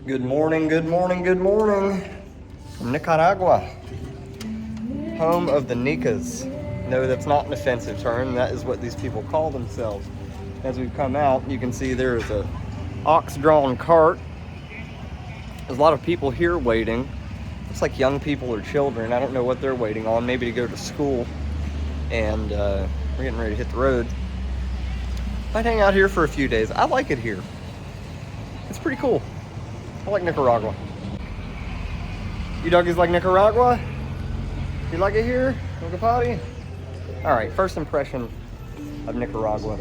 Good morning, good morning, good morning from Nicaragua, home of the Nicas. No, that's not an offensive term. That is what these people call themselves. As we've come out, you can see there is a ox-drawn cart. There's a lot of people here waiting. Looks like young people or children. I don't know what they're waiting on. Maybe to go to school. And we're getting ready to hit the road. Might hang out here for a few days. I like it here. It's pretty cool. I like Nicaragua. You doggies like Nicaragua? You like it here? Like a potty? Alright, first impression of Nicaragua.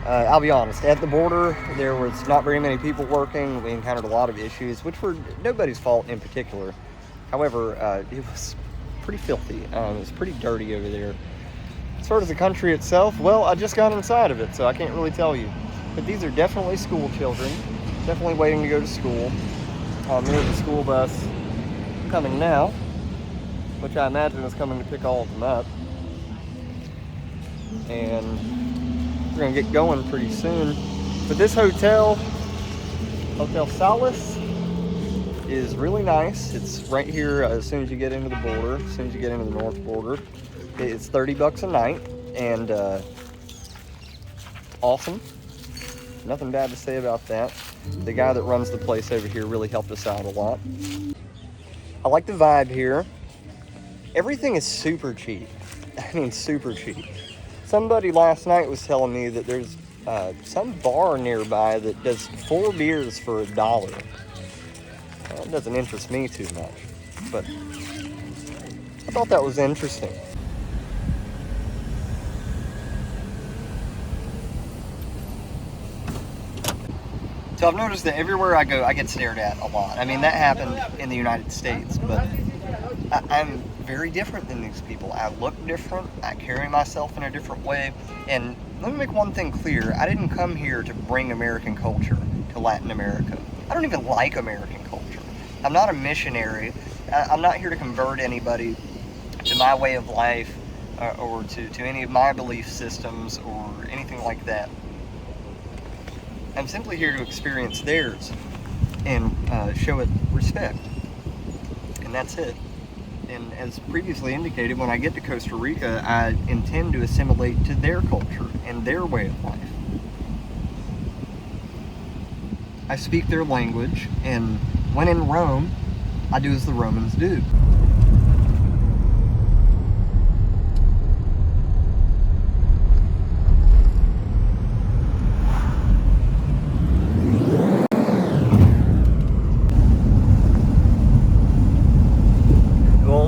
I'll be honest, at the border, there was not very many people working. We encountered a lot of issues, which were nobody's fault in particular. However, it was pretty filthy. It was pretty dirty over there. As far as the country itself, well, I just got inside of it, so I can't really tell you. But these are definitely school children. Definitely waiting to go to school. There's the school bus coming now, which I imagine is coming to pick all of them up. And we're gonna get going pretty soon. But this hotel, Hotel Salas, is really nice. It's right here as soon as you get into the border, as soon as you get into the north border. It's $30 a night, and awesome. Nothing bad to say about that. The guy that runs the place over here really helped us out a lot. I like the vibe here. Everything is super cheap. I mean, super cheap. Somebody last night was telling me that there's some bar nearby that does 4 beers for $1. That doesn't interest me too much, but I thought that was interesting. So I've noticed that everywhere I go, I get stared at a lot. I mean, that happened in the United States, but I'm very different than these people. I look different. I carry myself in a different way. And let me make one thing clear. I didn't come here to bring American culture to Latin America. I don't even like American culture. I'm not a missionary. I'm not here to convert anybody to my way of life or to any of my belief systems or anything like that. I'm simply here to experience theirs and show it respect. And that's it. And as previously indicated, when I get to Costa Rica, I intend to assimilate to their culture and their way of life. I speak their language, and when in Rome, I do as the Romans do.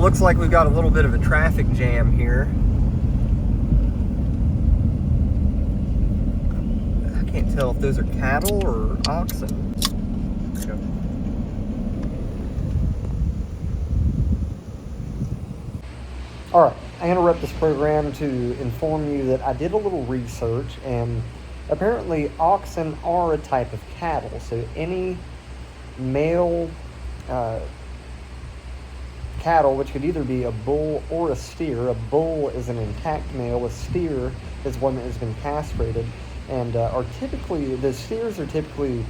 Looks like we've got a little bit of a traffic jam here. I can't tell if those are cattle or oxen. Alright, I interrupt this program to inform you that I did a little research, and apparently oxen are a type of cattle. So any male cattle, which could either be a bull or a steer. A bull is an intact male. A steer is one that has been castrated, and the steers are typically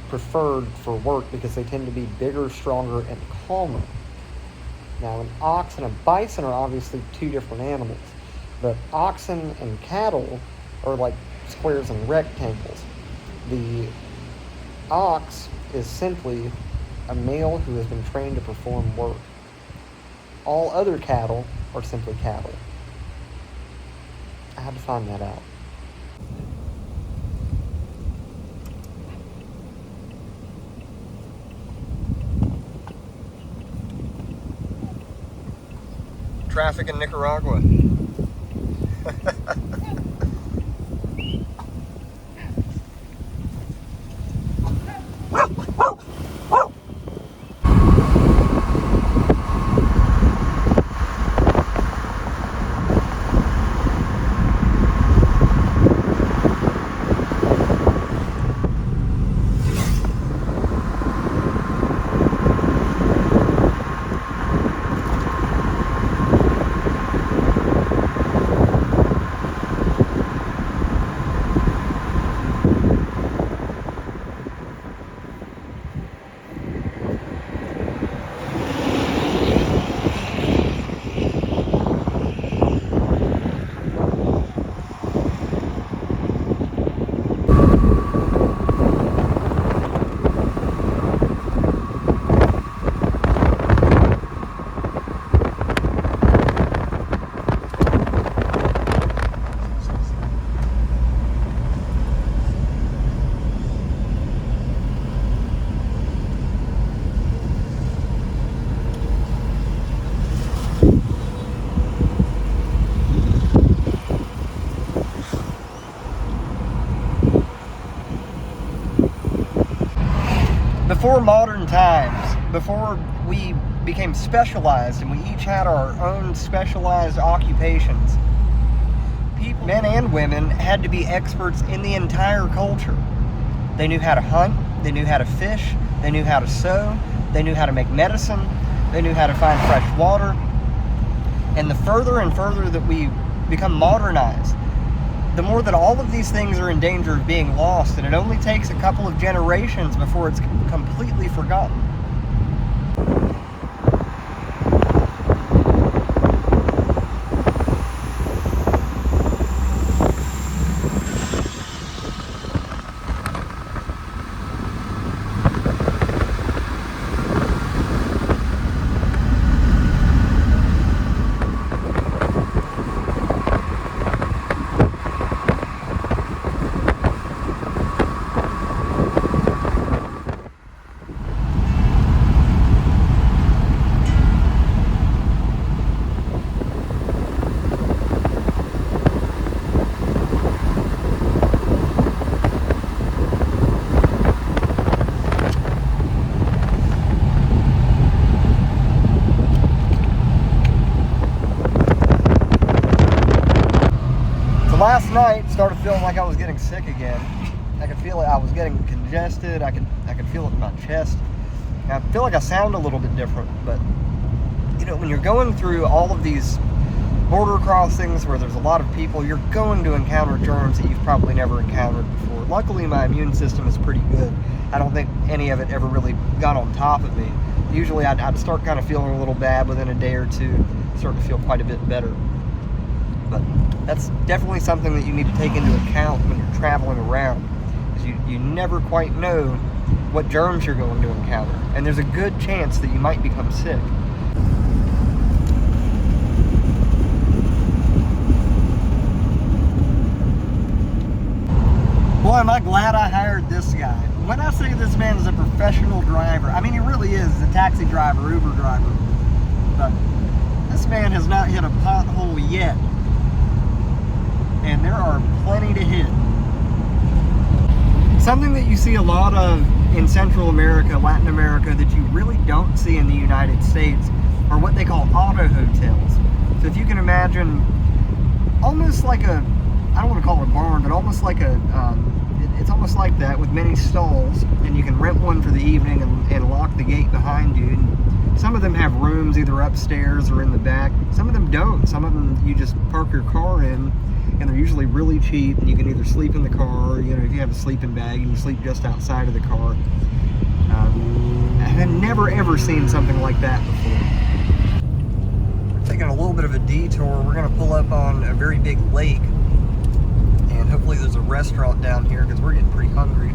preferred for work because they tend to be bigger, stronger, and calmer. Now, an ox and a bison are obviously two different animals, but oxen and cattle are like squares and rectangles. The ox is simply a male who has been trained to perform work. All other cattle are simply cattle. I had to find that out. Traffic in Nicaragua. before modern times, before we became specialized and we each had our own specialized occupations, men and women had to be experts in the entire culture. They knew how to hunt, they knew how to fish, they knew how to sew, they knew how to make medicine, they knew how to find fresh water. And the further and further that we become modernized, the more that all of these things are in danger of being lost, and it only takes a couple of generations before it's completely forgotten. Last night started feeling like I was getting sick again. I could feel it. I was getting congested. I could feel it in my chest. And I feel like I sound a little bit different, but you know, when you're going through all of these border crossings where there's a lot of people, you're going to encounter germs that you've probably never encountered before. Luckily, my immune system is pretty good. I don't think any of it ever really got on top of me. Usually, I'd start kind of feeling a little bad within a day or two, start to feel quite a bit better. But that's definitely something that you need to take into account when you're traveling around, is you never quite know what germs you're going to encounter, and there's a good chance that you might become sick. Boy, am I glad I hired this guy. When I say this man is a professional driver, I mean he really is a taxi driver, Uber driver, but this man has not hit a pothole yet. And there are plenty to hit. Something that you see a lot of in Central America, Latin America, that you really don't see in the United States are what they call auto hotels. So if you can imagine, almost like a, I don't want to call it a barn, but almost like a, it's almost like that with many stalls, and you can rent one for the evening and lock the gate behind you. And some of them have rooms either upstairs or in the back. Some of them don't. Some of them you just park your car in, and they're usually really cheap, and you can either sleep in the car, or, you know, if you have a sleeping bag, you can sleep just outside of the car. I've never ever seen something like that before. We're taking a little bit of a detour. We're going to pull up on a very big lake, and hopefully there's a restaurant down here because we're getting pretty hungry.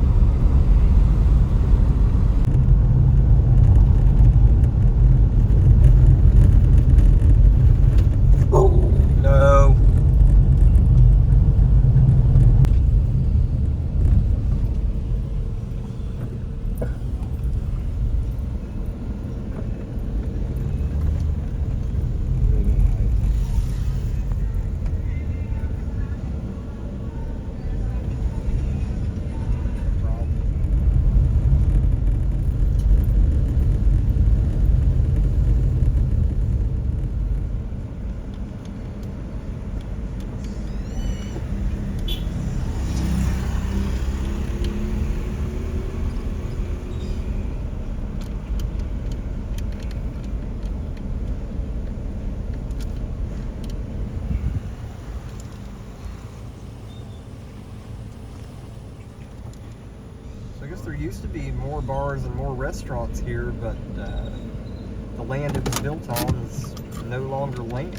No. I guess there used to be more bars and more restaurants here, but the land it was built on is no longer land.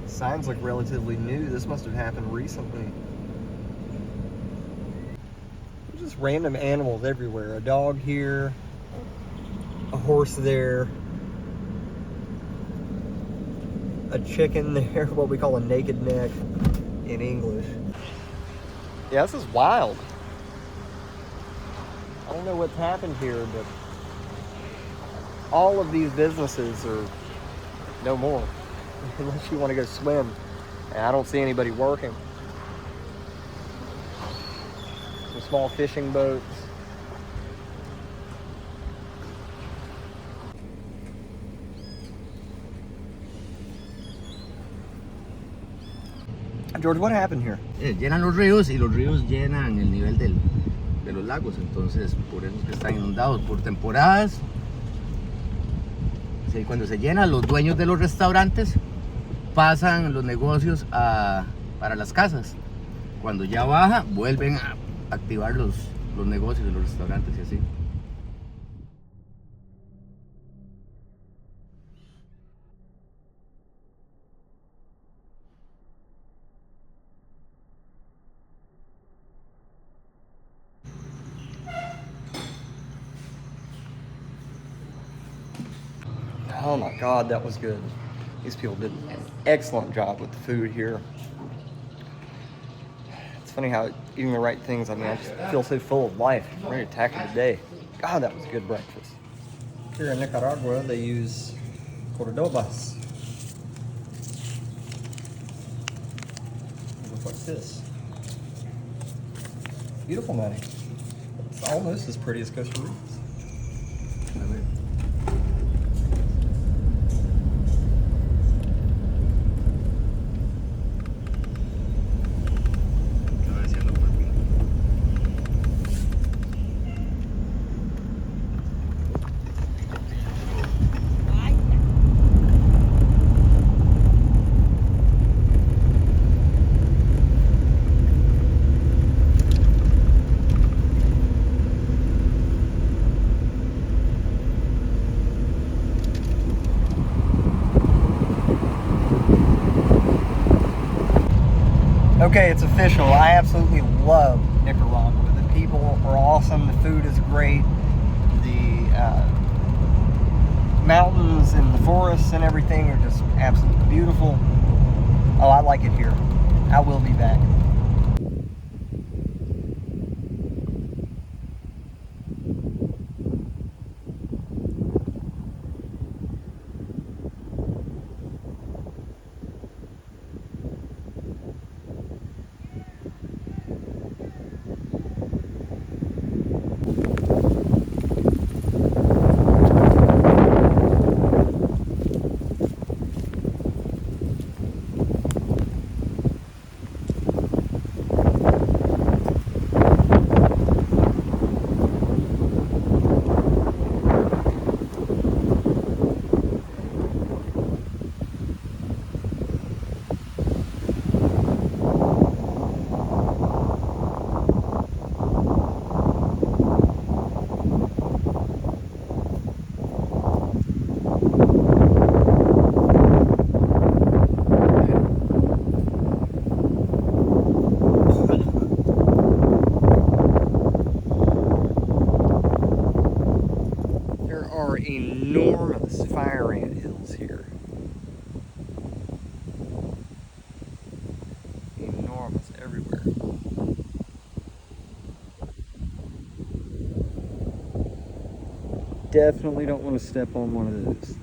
Signs look relatively new. This must have happened recently. There's just random animals everywhere. A dog here, a horse there, a chicken there, what we call a naked neck in English. Yeah, this is wild. I don't know what's happened here, but all of these businesses are no more, unless you want to go swim. And I don't see anybody working. Some small fishing boats. George, what happened here? Llenan los ríos y los ríos llenan el nivel de los lagos, entonces por eso es que están inundados por temporadas. Sí, cuando se llena, los dueños de los restaurantes pasan los negocios para las casas. Cuando ya baja, vuelven a activar los negocios de los restaurantes y así. Oh my God, that was good. These people did an excellent job with the food here. It's funny how eating the right things, I mean, I just feel so full of life. I'm ready to tackle the day. God, that was a good breakfast. Here in Nicaragua, they use cordobas. They look like this. Beautiful, Maddie. It's almost as pretty as Costa Rica's. Okay, it's official. I absolutely love Nicaragua. The people are awesome. The food is great. The mountains and the forests and everything are just absolutely beautiful. Oh, I like it here. I will be back. Enormous fire ant hills here. Enormous everywhere. Definitely don't want to step on one of those.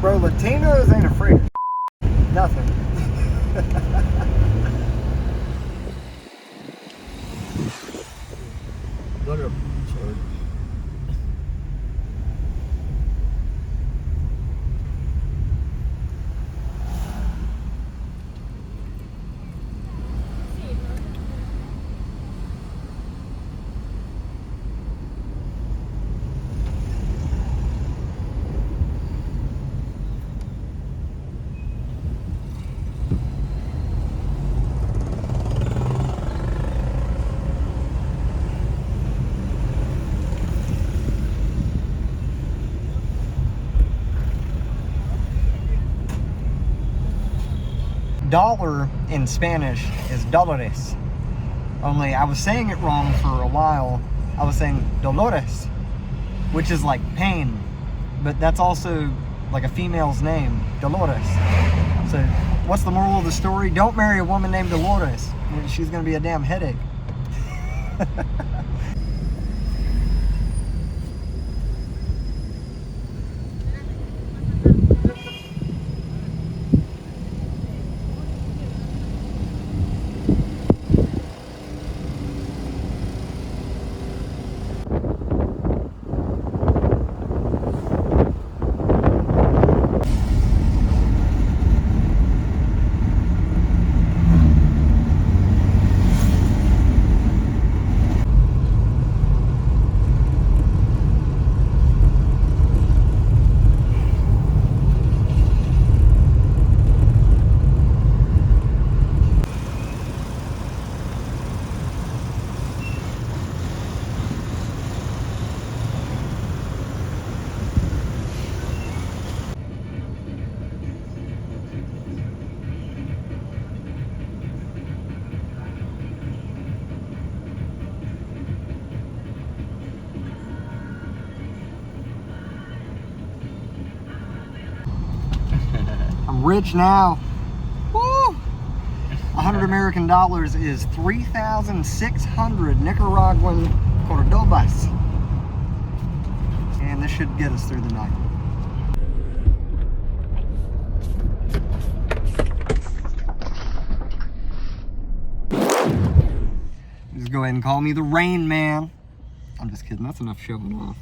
Bro, Latinos ain't afraid of nothing. Dollar in Spanish is dólares. Only I was saying it wrong for a while. I was saying Dolores, which is like pain, but that's also like a female's name, Dolores. So what's the moral of the story? Don't marry a woman named Dolores. She's gonna be a damn headache. I'm rich now. Woo! 100 American dollars is 3,600 Nicaraguan Cordobas. And this should get us through the night. Just go ahead and call me the Rain Man. I'm just kidding, that's enough showing off.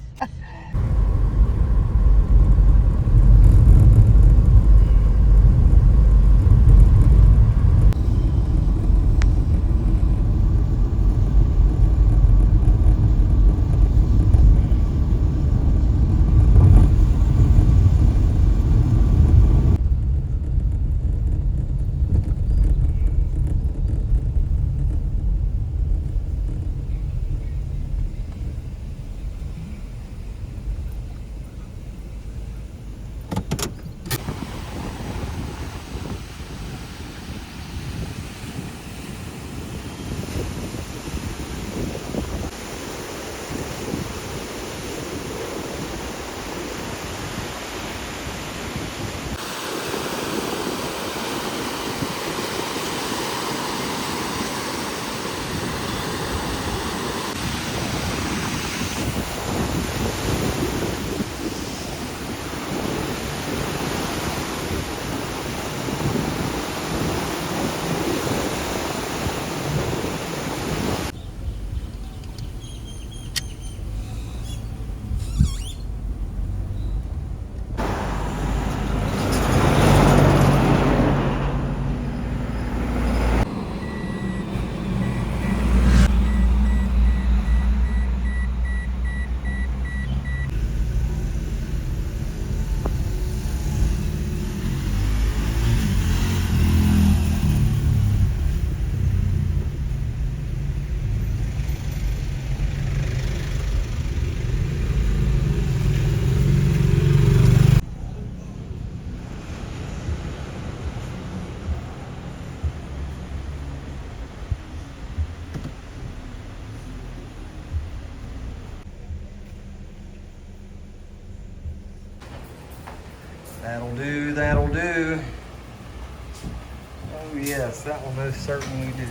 That'll do, that'll do. Oh yes, that will most certainly do.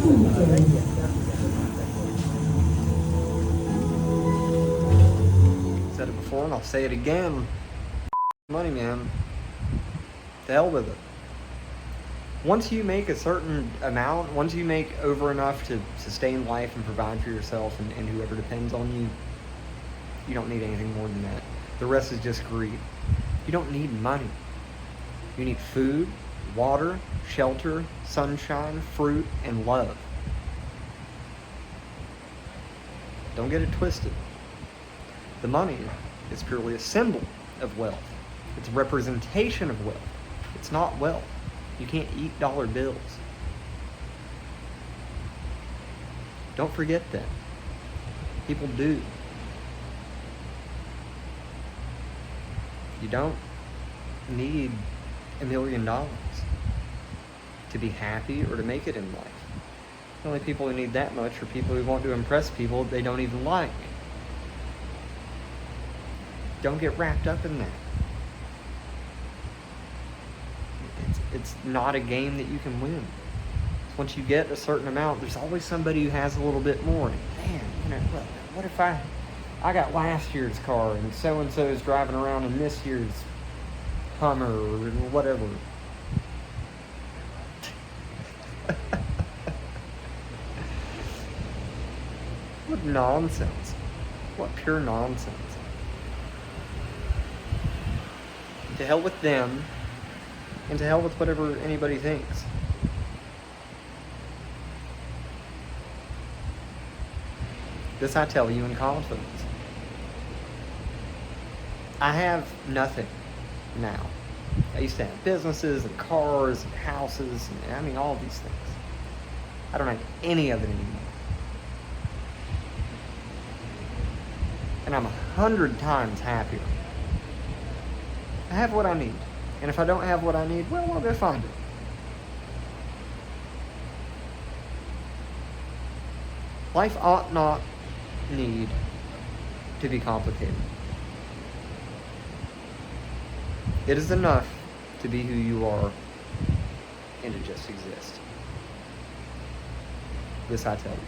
Said it before and I'll say it again. Money, man. The hell with it. Once you make a certain amount, once you make over enough to sustain life and provide for yourself and whoever depends on you, you don't need anything more than that. The rest is just greed. You don't need money. You need food, water, shelter, sunshine, fruit, and love. Don't get it twisted. The money is purely a symbol of wealth. It's a representation of wealth. It's not wealth. You can't eat dollar bills. Don't forget that. People do. You don't need $1 million to be happy or to make it in life. The only people who need that much are people who want to impress people they don't even like. Don't get wrapped up in that. It's not a game that you can win. Once you get a certain amount, there's always somebody who has a little bit more. Man, what if I got last year's car and so-and-so is driving around in this year's Hummer or whatever. What nonsense. What pure nonsense. To hell with them, and to hell with whatever anybody thinks. This I tell you in confidence. I have nothing now. I used to have businesses and cars and houses and all these things. I don't have any of it anymore. And I'm 100 times happier. I have what I need. And if I don't have what I need, well, I'll go find it. Life ought not need to be complicated. It is enough to be who you are and to just exist. This I tell you.